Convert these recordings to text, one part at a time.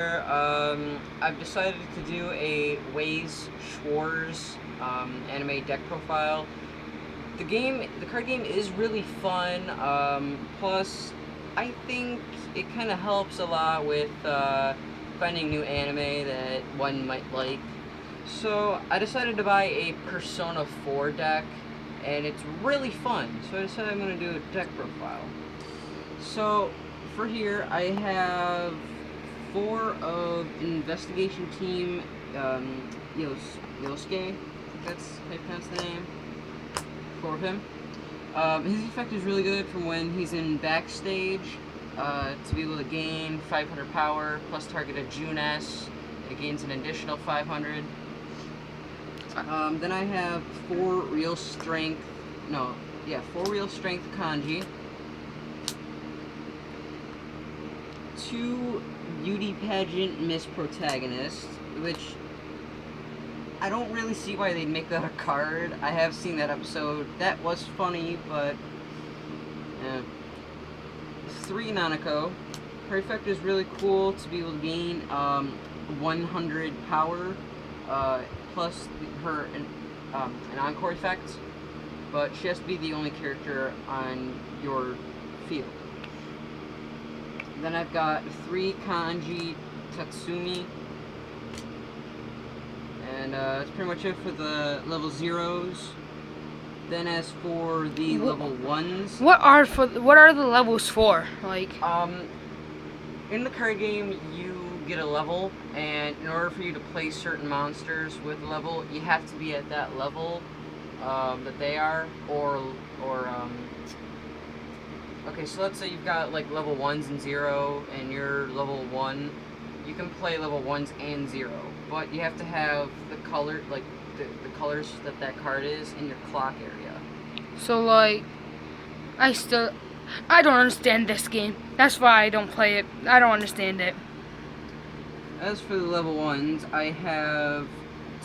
I've decided to do a Weiss Schwarz anime deck profile. The card game is really fun. Plus, I think it kind of helps a lot with finding new anime that one might like. So I decided to buy a Persona 4 deck, and it's really fun. So I decided I'm going to do a deck profile. So for here, I have 4 of Investigation Team Yosuke. I think that's how you pronounce the name. 4 of him. His effect is really good from when he's in backstage to be able to gain 500 power plus target a June S. It gains an additional 500. Then I have 4 real strength. No, yeah, 4 real strength kanji. 2 beauty pageant miss protagonist, which I don't really see why they'd make that a card. I have seen that episode. That was funny, but 3 Nanako. Her effect is really cool to be able to gain 100 power plus her an encore effect, but she has to be the only character on your field. Then I've got 3 kanji Tatsumi. And that's pretty much it for the level 0s. Then as for the level 1s... What are the levels for? Like... in the card game, you get a level, and in order for you to play certain monsters with a level, you have to be at that level that they are, okay, so let's say you've got like level 1s and 0, and you're level 1. You can play level 1s and 0, but you have to have the color, like the colors that card is in your clock area. So like, I don't understand this game. That's why I don't play it. I don't understand it. As for the level 1s, I have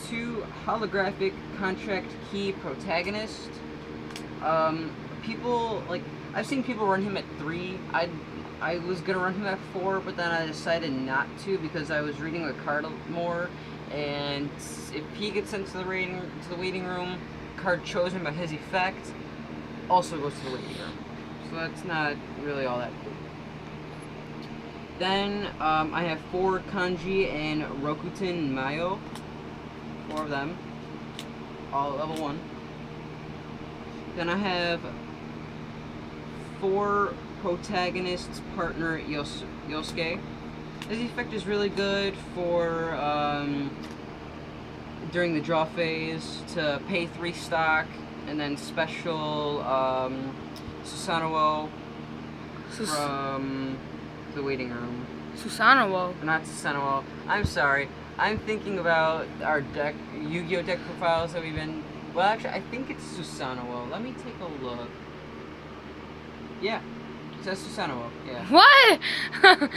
2 holographic contract key protagonist. People, like, I've seen people run him at 3. I was gonna run him at 4, but then I decided not to because I was reading the card more, and if he gets sent to the waiting room, card chosen by his effect also goes to the waiting room. So that's not really all that cool. Then I have 4 kanji and Rokuten Mayo. 4 of them, all level 1. Then I have 4 protagonist's partner Yosuke. His effect is really good for during the draw phase to pay 3 stock, and then special Susanoo from the waiting room. Susanoo? Not Susanoo. I'm sorry. I'm thinking about our Yu-Gi-Oh deck profiles that we've been. Well, actually, I think it's Susanoo. Let me take a look. Yeah. That's Susanoo, yeah. What?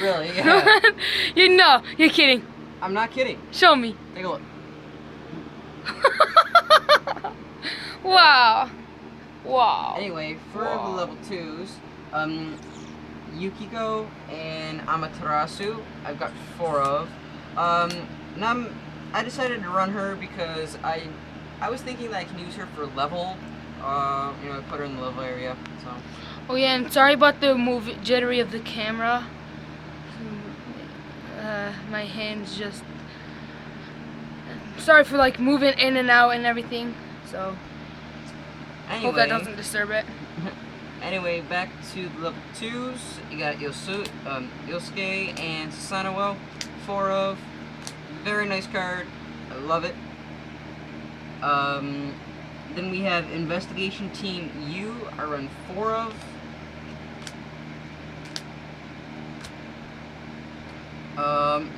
Really, yeah. You're kidding. I'm not kidding. Show me. Take a look. Wow. Wow. Anyway, for the level 2s, Yukiko and Amaterasu, I've got 4 of. And I decided to run her because I was thinking that I can use her for level. Put her in the level area, so. Oh yeah, and sorry about the jittery of the camera. My hands just... Sorry for like moving in and out and everything, so... Anyway, hope that doesn't disturb it. Anyway, back to the level 2s. You got Yosuke and Susanoo, 4 of. Very nice card. I love it. Then we have Investigation Team U. I run 4 of.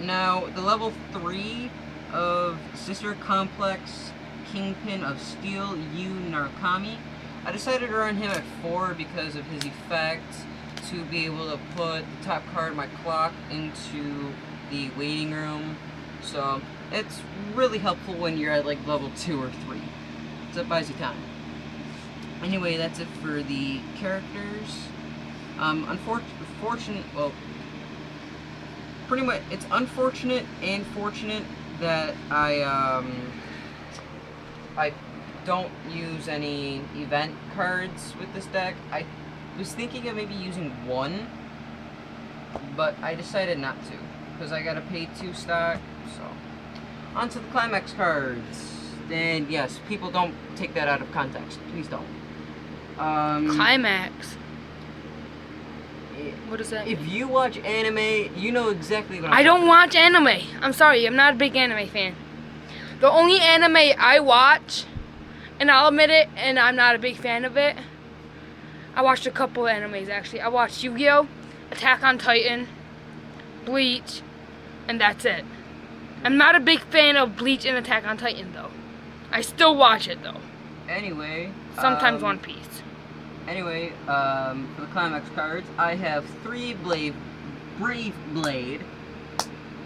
Now, the level 3 of Sister Complex Kingpin of Steel, Yu Narukami. I decided to run him at 4 because of his effect to be able to put the top card of my clock into the waiting room. So, it's really helpful when you're at like level 2 or 3. So it buys you time. Anyway, that's it for the characters. pretty much, it's unfortunate and fortunate that I don't use any event cards with this deck. I was thinking of maybe using one, but I decided not to because I gotta pay 2 stock. So on to the climax cards. And yes, people don't take that out of context. Please don't. Climax. What is that? If you watch anime, you know exactly what I don't watch anime. I'm sorry, I'm not a big anime fan. The only anime I watch, and I'll admit it, and I'm not a big fan of it. I watched a couple of animes actually. I watched Yu-Gi-Oh!, Attack on Titan, Bleach, and that's it. I'm not a big fan of Bleach and Attack on Titan though. I still watch it though. Anyway. Sometimes One Piece. Anyway, for the climax cards, I have 3 Brave Blade,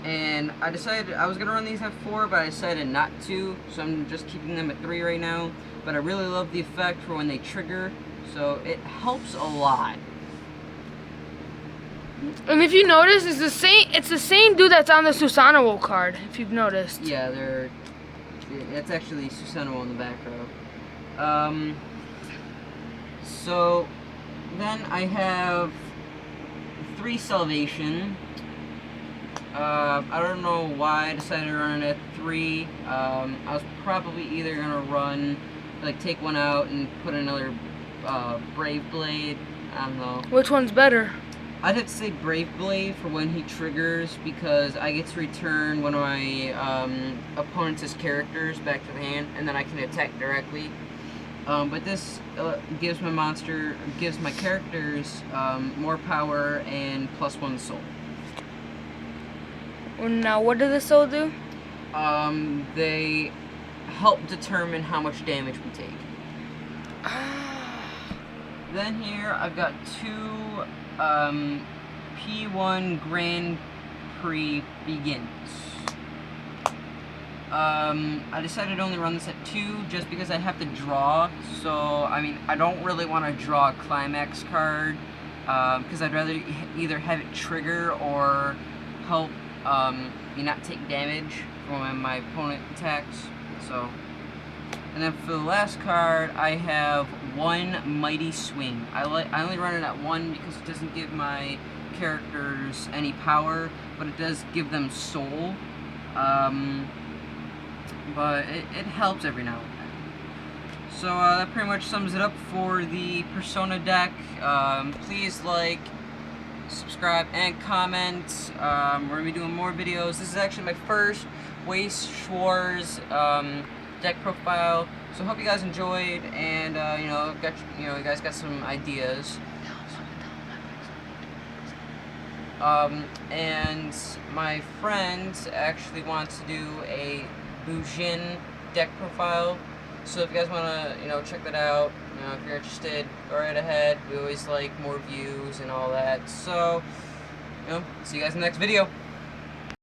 and I decided I was gonna run these at 4, but I decided not to, so I'm just keeping them at 3 right now. But I really love the effect for when they trigger, so it helps a lot. And if you notice, it's the same dude that's on the Susanoo card. If you've noticed. Yeah, it's actually Susanoo in the back row. So then I have 3 Salvation. I don't know why I decided to run it at 3. I was probably either gonna run, like, take one out and put another Brave Blade. I don't know. Which one's better? I'd have to say Brave Blade for when he triggers, because I get to return one of my opponent's characters back to the hand, and then I can attack directly. But this gives my characters more power and +1 soul. Now, what does the soul do? They help determine how much damage we take. Then here I've got 2 P1 Grand Prix Begins. I decided to only run this at 2 just because I have to draw, so I mean I don't really want to draw a climax card because I'd rather either have it trigger or help me not take damage from when my opponent attacks. So, and then for the last card I have 1 Mighty Swing. I only run it at 1 because it doesn't give my characters any power, but it does give them soul. But it helps every now and then. So that pretty much sums it up for the Persona deck. Please like, subscribe, and comment. We're going to be doing more videos. This is actually my first Weiss Schwarz deck profile. So I hope you guys enjoyed, and you guys got some ideas. And my friend actually wants to do a bujin deck profile, so if you guys want to check that out, if you're interested, go right ahead. We always like more views and all that. So see you guys in the next video.